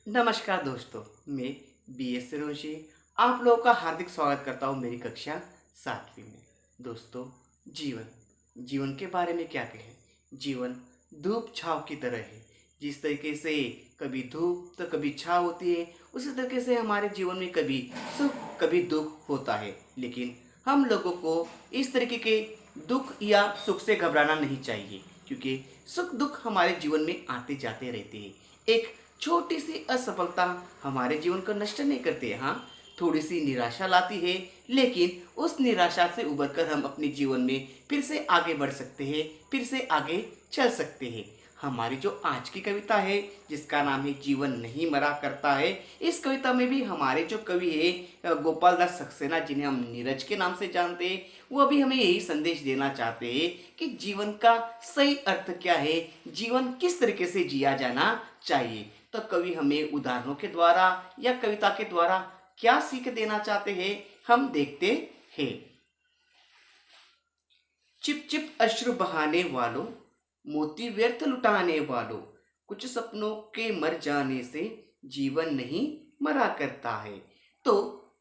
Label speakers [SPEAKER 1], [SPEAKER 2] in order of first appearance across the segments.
[SPEAKER 1] नमस्कार दोस्तों, मैं बी.एस. सिरोंशी आप लोगों का हार्दिक स्वागत करता हूँ मेरी कक्षा 7वीं में। दोस्तों, जीवन जीवन के बारे में क्या कहें। जीवन धूप छाँव की तरह है। जिस तरीके से कभी धूप तो कभी छाँव होती है, उसी तरीके से हमारे जीवन में कभी सुख कभी दुख होता है। लेकिन हम लोगों को इस तरीके के दुख या सुख से घबराना नहीं चाहिए, क्योंकि सुख दुख हमारे जीवन में आते जाते रहते हैं। एक छोटी सी असफलता हमारे जीवन को नष्ट नहीं करती है। हाँ, थोड़ी सी निराशा लाती है, लेकिन उस निराशा से उबरकर हम अपने जीवन में फिर से आगे बढ़ सकते हैं, फिर से आगे चल सकते हैं। हमारी जो आज की कविता है, जिसका नाम है जीवन नहीं मरा करता है, इस कविता में भी हमारे जो कवि है गोपाल दास सक्सेना, जिन्हें हम नीरज के नाम से जानते हैं, वो भी हमें यही संदेश देना चाहते हैं कि जीवन का सही अर्थ क्या है, जीवन किस तरीके से जिया जाना चाहिए। तो कवि हमें उदाहरणों के द्वारा या कविता के द्वारा क्या सीख देना चाहते हैं, हम देखते हैं। चिप चिप अश्रु बहाने वालों, मोती व्यर्थ लुटाने वालों, कुछ सपनों के मर जाने से जीवन नहीं मरा करता है। तो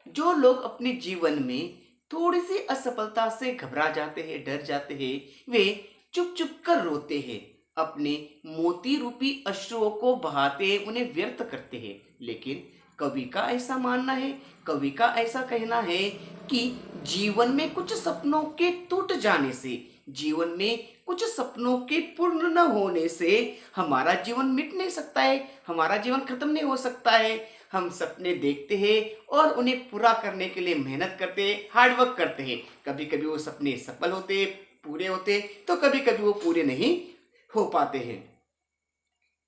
[SPEAKER 1] जो लोग अपने जीवन में थोड़ी सी असफलता से घबरा जाते हैं, डर जाते हैं, वे चुप चुप कर रोते हैं, अपने मोती रूपी अश्रुओं को बहाते उन्हें व्यर्थ करते हैं। लेकिन कवि का ऐसा मानना है, कवि का ऐसा कहना है कि जीवन में कुछ सपनों के टूट जाने से, जीवन में कुछ सपनों के पूर्ण न होने से हमारा जीवन मिट नहीं सकता है, हमारा जीवन खत्म नहीं हो सकता है। हम सपने देखते हैं और उन्हें पूरा करने के लिए मेहनत करते हैं, हार्डवर्क करते हैं। कभी कभी वो सपने सफल होते, पूरे होते, तो कभी कभी वो पूरे नहीं हो पाते हैं।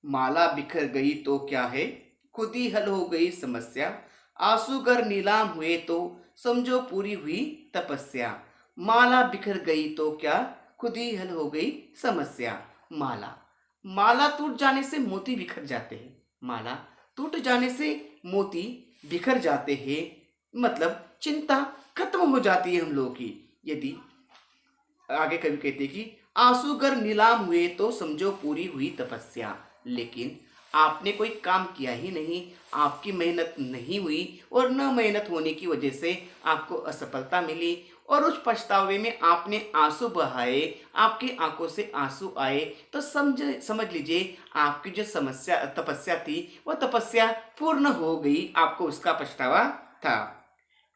[SPEAKER 1] माला बिखर गई तो क्या है, खुद ही हल हो गई समस्या। आंसू गर नीलाम हुए तो समझो पूरी हुई तपस्या। माला बिखर गई तो क्या, खुद ही हल हो गई समस्या। माला माला टूट जाने से मोती बिखर जाते हैं। माला टूट जाने से मोती बिखर जाते हैं, मतलब चिंता खत्म हो जाती है हम लोगों की। यदि आगे कवि कहते हैं कि आंसू गर नीलाम हुए तो समझो पूरी हुई तपस्या। लेकिन आपने कोई काम किया ही नहीं, आपकी मेहनत नहीं हुई, और न मेहनत होने की वजह से आपको असफलता मिली, और उस पछतावे में आपने आंसू बहाए, आपकी आंखों से आंसू आए, तो समझ लीजिए आपकी जो समस्या तपस्या थी, वह तपस्या पूर्ण हो गई, आपको उसका पछतावा था।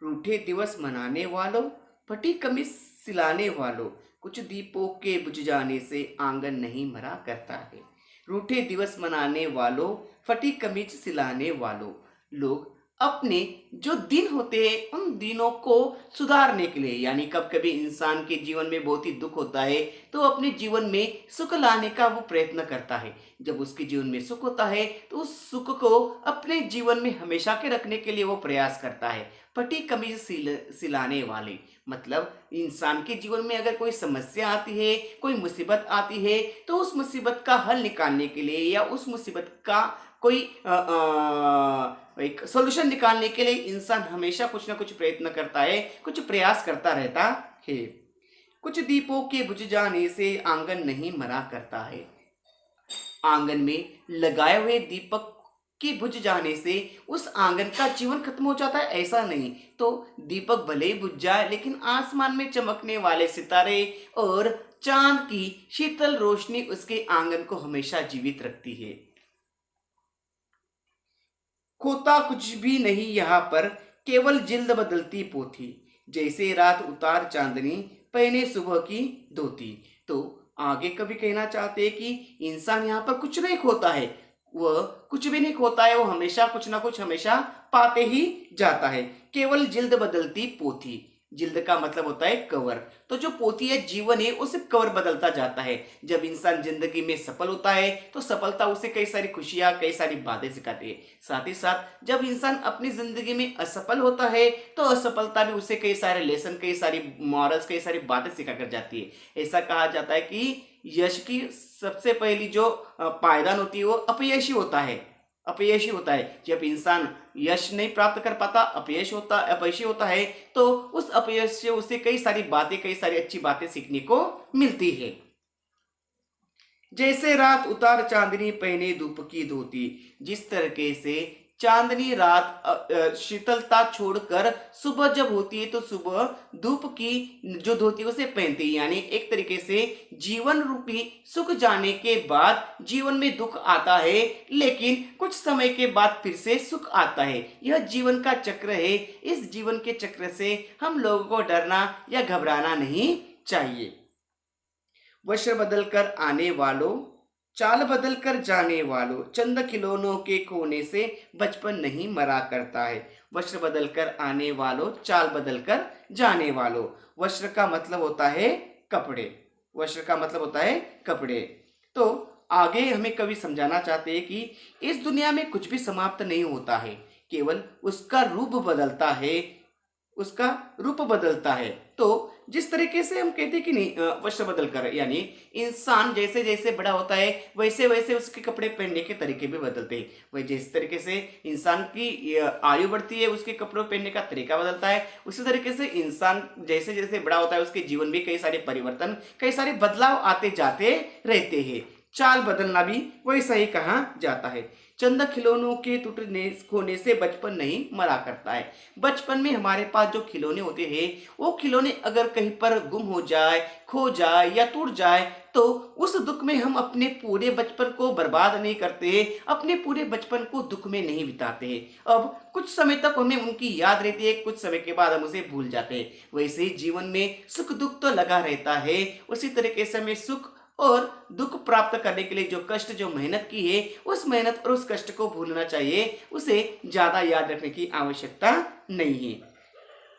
[SPEAKER 1] रूठे दिवस मनाने वालों, फटी कमीज सिलाने वालों, कुछ दीपों के बुझ जाने से आंगन नहीं मरा करता है। रूठे दिवस मनाने वालों, फटी कमीज सिलाने वालों, लोग अपने जो दिन होते हैं उन दिनों को सुधारने के लिए, यानी कब कभी इंसान के जीवन में बहुत ही दुख होता है, तो अपने जीवन में सुख लाने का वो प्रयत्न करता है। जब उसके जीवन में सुख होता है तो उस सुख को अपने जीवन में हमेशा के रखने के लिए वो प्रयास करता है। फटी कमीज सिलाने वाले, मतलब इंसान के जीवन में अगर कोई समस्या आती है, कोई मुसीबत आती है, तो उस मुसीबत का हल निकालने के लिए या उस मुसीबत का कोई एक सॉल्यूशन निकालने के लिए इंसान हमेशा कुछ ना कुछ प्रयत्न करता है, कुछ प्रयास करता रहता है। कुछ दीपों के बुझ जाने से आंगन नहीं मरा करता है। आंगन में लगाए हुए दीपक के बुझ जाने से उस आंगन का जीवन खत्म हो जाता है, ऐसा नहीं। तो दीपक भले ही बुझ जाए, लेकिन आसमान में चमकने वाले सितारे और चांद की शीतल रोशनी उसके आंगन को हमेशा जीवित रखती है। खोता कुछ भी नहीं यहाँ पर, केवल जिल्द बदलती पोथी, जैसे रात उतार चांदनी, पहने सुबह की धोती। तो आगे कभी कहना चाहते हैं कि इंसान यहाँ पर कुछ नहीं खोता है, वह कुछ भी नहीं खोता है, वो हमेशा कुछ ना कुछ हमेशा पाते ही जाता है। केवल जिल्द बदलती पोथी, जिल्द का मतलब होता है कवर, तो जो पोथी है जीवन है, उसे कवर बदलता जाता है। जब इंसान जिंदगी में सफल होता है तो सफलता उसे कई सारी खुशियां, कई सारी बातें सिखाती है। साथ ही साथ जब इंसान अपनी जिंदगी में असफल होता है तो असफलता भी उसे कई सारे लेसन, कई सारी मॉरल्स, कई सारी बातें सिखा कर जाती है। ऐसा कहा जाता है कि यश की सबसे पहली जो पायदान होती है वो अपयश ही होता है। अपयश ही होता है। जब इंसान यश नहीं प्राप्त कर पाता, अपयशी होता है, तो उस अपयश से उसे कई सारी बातें, कई सारी अच्छी बातें सीखने को मिलती है। जैसे रात उतार चांदनी पहने धूप की धोती। जिस तरीके से चांदनी रात शीतलता छोड़कर सुबह जब होती है तो सुबह धूप की जो धोती है उसे पहनती है, यानी एक तरीके से जीवन रूपी सुख जाने के बाद जीवन में दुख आता है, लेकिन कुछ समय के बाद फिर से सुख आता है। यह जीवन का चक्र है। इस जीवन के चक्र से हम लोगों को डरना या घबराना नहीं चाहिए। वस्त्र बदल कर आने वालों, चाल बदल कर जाने वालों, चंद खिलौनों के खोने से बचपन नहीं मरा करता है। वस्त्र बदल कर आने वालों, चाल बदल कर जाने वालों। वस्त्र का मतलब होता है कपड़े। वस्त्र का मतलब होता है कपड़े। तो आगे हमें कवि समझाना चाहते हैं कि इस दुनिया में कुछ भी समाप्त नहीं होता है, केवल उसका रूप बदलता है। उसका रूप बदलता है। तो जिस तरीके से हम कहते हैं कि नहीं, वस्त्र बदल कर, यानी इंसान जैसे जैसे बड़ा होता है वैसे वैसे उसके कपड़े पहनने के तरीके भी बदलते हैं। वही जिस तरीके से इंसान की आयु बढ़ती है उसके कपड़ों पहनने का तरीका बदलता है, उसी तरीके से इंसान जैसे जैसे बड़ा होता है उसके जीवन में कई सारे परिवर्तन, कई सारे बदलाव आते जाते रहते हैं। चाल बदलना भी वैसा ही कहा जाता है। चंद खिलौनों के टूटने खोने से बचपन नहीं मरा करता है। बचपन में हमारे पास जो खिलौने होते हैं वो खिलौने अगर कहीं पर गुम हो जाए, खो जाए या टूट जाए तो उस दुख में हम अपने पूरे बचपन को बर्बाद नहीं करते, अपने पूरे बचपन को दुख में नहीं बिताते। अब कुछ समय तक हमें उनकी याद रहती है, कुछ समय के बाद हम उसे भूल जाते हैं। वैसे ही जीवन में सुख दुख तो लगा रहता है, उसी तरीके से हमें सुख और दुख प्राप्त करने के लिए जो कष्ट, जो मेहनत की है, उस मेहनत और उस कष्ट को भूलना चाहिए, उसे ज्यादा याद रखने की आवश्यकता नहीं है।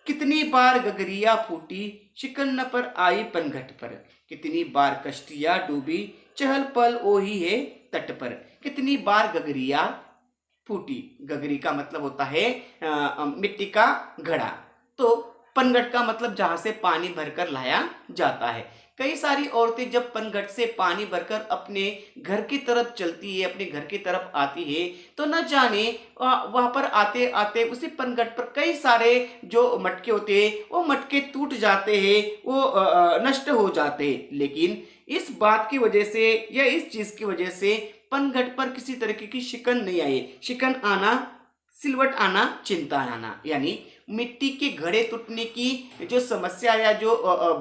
[SPEAKER 1] कितनी बार गगरिया फूटी, शिकन न पर आई पनघट पर। कितनी बार कश्तियां डूबी, चहल पहल ओही है तट पर। कितनी बार गगरिया फूटी। गगरी का मतलब होता है मिट्टी का घड़ा। तो पनघट का मतलब जहां से पानी भरकर लाया जाता है। कई सारी औरतें जब पनघट से पानी भरकर अपने घर की तरफ चलती है, अपने घर की तरफ आती है, तो न जाने वहां पर आते आते उसी पनघट पर कई सारे जो मटके होते हैं वो मटके टूट जाते हैं, वो नष्ट हो जाते हैं। लेकिन इस बात की वजह से या इस चीज की वजह से पनघट पर किसी तरीके की शिकन नहीं आई। शिकन आना, सिलवट आना, चिंता आना, यानी मिट्टी के घड़े टूटने की जो समस्या या जो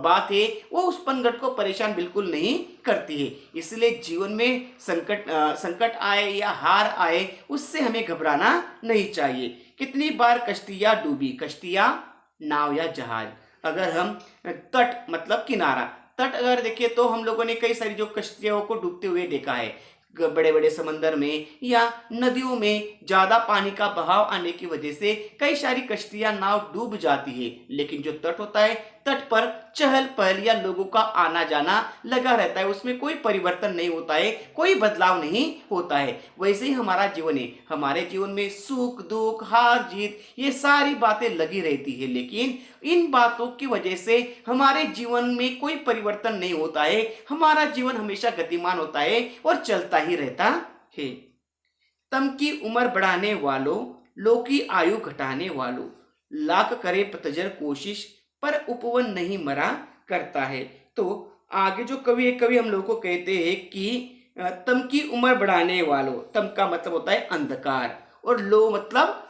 [SPEAKER 1] बात है वो उस पनघट को परेशान बिल्कुल नहीं करती है। इसलिए जीवन में संकट आए या हार आए उससे हमें घबराना नहीं चाहिए। कितनी बार कश्तियां डूबी। कश्तियां नाव या जहाज। अगर हम तट मतलब किनारा, तट अगर देखिए तो हम लोगों ने कई सारी जो कश्तियों को डूबते हुए देखा है। बड़े बड़े समंदर में या नदियों में ज्यादा पानी का बहाव आने की वजह से कई सारी कश्तियां, नाव डूब जाती है। लेकिन जो तट होता है, तट पर चहल पहल या लोगों का आना जाना लगा रहता है, उसमें कोई परिवर्तन नहीं होता है, कोई बदलाव नहीं होता है। वैसे ही हमारा जीवन है। हमारे जीवन में सुख दुख, हार जीत, ये सारी बातें लगी रहती है, लेकिन इन बातों की वजह से हमारे जीवन में कोई परिवर्तन नहीं होता है। हमारा जीवन हमेशा गतिमान होता है और चलता ही रहता है। तम की उम्र बढ़ाने वालों, लो की आयु घटाने वालों, लाख करे पतझर कोशिश, पर उपवन नहीं मरा करता है। तो आगे जो कवि है, कवि हम लोग को कहते हैं कि तम की उम्र बढ़ाने वालों, तम का मतलब होता है अंधकार, और लो मतलब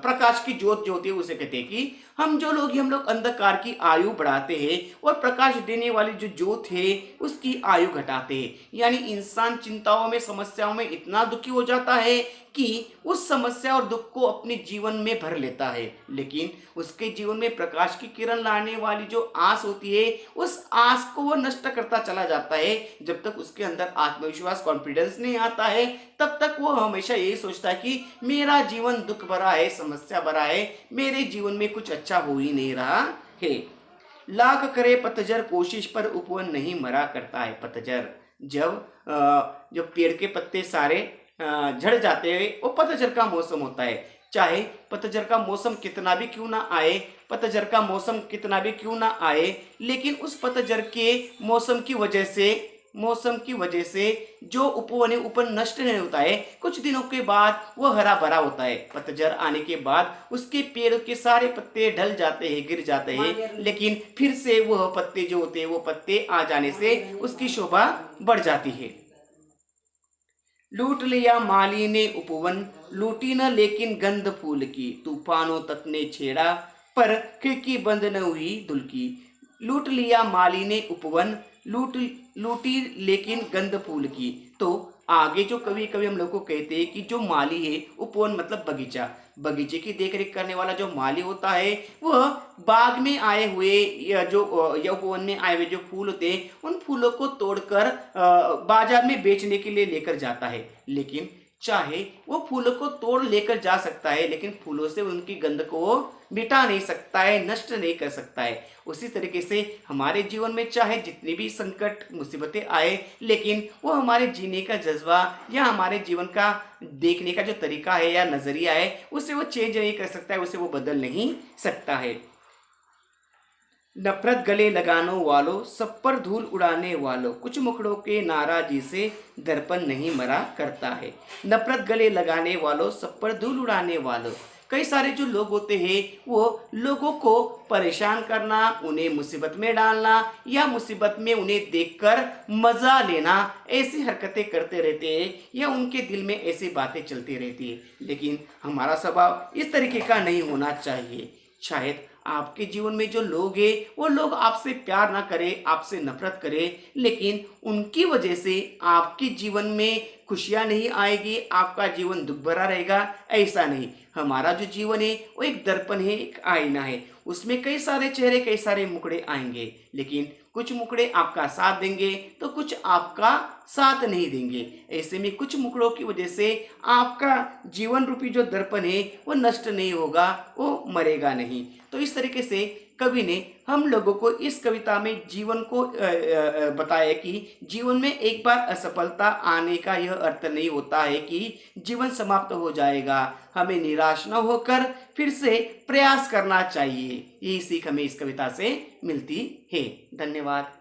[SPEAKER 1] प्रकाश की ज्योत जो होती है उसे कहते हैं कि हम लोग अंधकार की आयु बढ़ाते हैं और प्रकाश देने वाली जो ज्योत है उसकी आयु घटाते हैं। यानी इंसान चिंताओं में, समस्याओं में इतना दुखी हो जाता है कि उस समस्या और दुख को अपने जीवन में भर लेता है, लेकिन उसके जीवन में प्रकाश की किरण लाने वाली जो आस होती है उस आस को वो नष्ट करता चला जाता है। जब तक उसके अंदर आत्मविश्वास, कॉन्फिडेंस नहीं आता है, तब तक वो हमेशा यही सोचता है कि मेरा जीवन दुख भरा है, समस्या भरा है, मेरे जीवन में कुछ अच्छा हो ही नहीं रहा है। लाख करे पतझर कोशिश, पर उपवन नहीं मरा करता है। पतझर जब जो पेड़ के पत्ते सारे झड़ जाते हैं, वो पतझड़ का मौसम होता है। चाहे पतझड़ का मौसम कितना भी क्यों ना आए, पतझड़ का मौसम कितना भी क्यों ना आए, लेकिन उस पतझड़ के मौसम की वजह से मौसम की वजह से जो उपवन है उपवन नष्ट नहीं होता है, कुछ दिनों के बाद वो हरा भरा होता है। पतझड़ आने के बाद उसके पेड़ के सारे पत्ते ढल जाते हैं, गिर जाते हैं, लेकिन फिर से वह पत्ते जो होते हैं वो पत्ते आ जाने से उसकी शोभा बढ़ जाती है। लूट लिया माली ने उपवन, लूटी न लेकिन गंध फूल की, तूफानों तक ने छेड़ा पर खिड़की बंद न हुई धुल की। लूट लिया माली ने उपवन, लूट लूटी लेकिन गंध फूल की। तो आगे जो कभी कभी हम लोग को कहते हैं कि जो माली है, उपवन मतलब बगीचा, बगीचे की देख रेख करने वाला जो माली होता है वह बाग में आए हुए या उपवन में आए हुए जो फूल होते हैं उन फूलों को तोड़कर बाजार में बेचने के लिए लेकर जाता है। लेकिन चाहे वो फूलों को तोड़ लेकर जा सकता है, लेकिन फूलों से उनकी गंध को वो मिटा नहीं सकता है, नष्ट नहीं कर सकता है। उसी तरीके से हमारे जीवन में चाहे जितनी भी संकट मुसीबतें आए, लेकिन वो हमारे जीने का जज्बा या हमारे जीवन का देखने का जो तरीका है या नजरिया है उसे वो चेंज नहीं कर सकता है, उसे वो बदल नहीं सकता है। नफरत गले लगाने वालों, सब पर धूल उड़ाने वालों, कुछ मुखड़ों के नाराजी से दर्पण नहीं मरा करता है। नफरत गले लगाने वालों, सब पर धूल उड़ाने वालों, कई सारे जो लोग होते हैं वो लोगों को परेशान करना, उन्हें मुसीबत में डालना या मुसीबत में उन्हें देखकर मजा लेना, ऐसी हरकतें करते रहते हैं या उनके दिल में ऐसी बातें चलती रहती है। लेकिन हमारा स्वभाव इस तरीके का नहीं होना चाहिए। शायद आपके जीवन में जो लोग हैं वो लोग आपसे प्यार ना करें, आपसे नफरत करें, लेकिन उनकी वजह से आपके जीवन में खुशियां नहीं आएगी, आपका जीवन दुख भरा रहेगा, ऐसा नहीं। हमारा जो जीवन है वो एक दर्पण है, एक आईना है, उसमें कई सारे चेहरे कई सारे मुखड़े आएंगे, लेकिन कुछ मुखड़े आपका साथ देंगे तो कुछ आपका साथ नहीं देंगे। ऐसे में कुछ मुखड़ों की वजह से आपका जीवन रूपी जो दर्पण है वो नष्ट नहीं होगा, वो मरेगा नहीं। तो इस तरीके से कवि ने हम लोगों को इस कविता में जीवन को बताया कि जीवन में एक बार असफलता आने का यह अर्थ नहीं होता है कि जीवन समाप्त हो जाएगा। हमें निराश न होकर फिर से प्रयास करना चाहिए। यही सीख हमें इस कविता से मिलती है। धन्यवाद।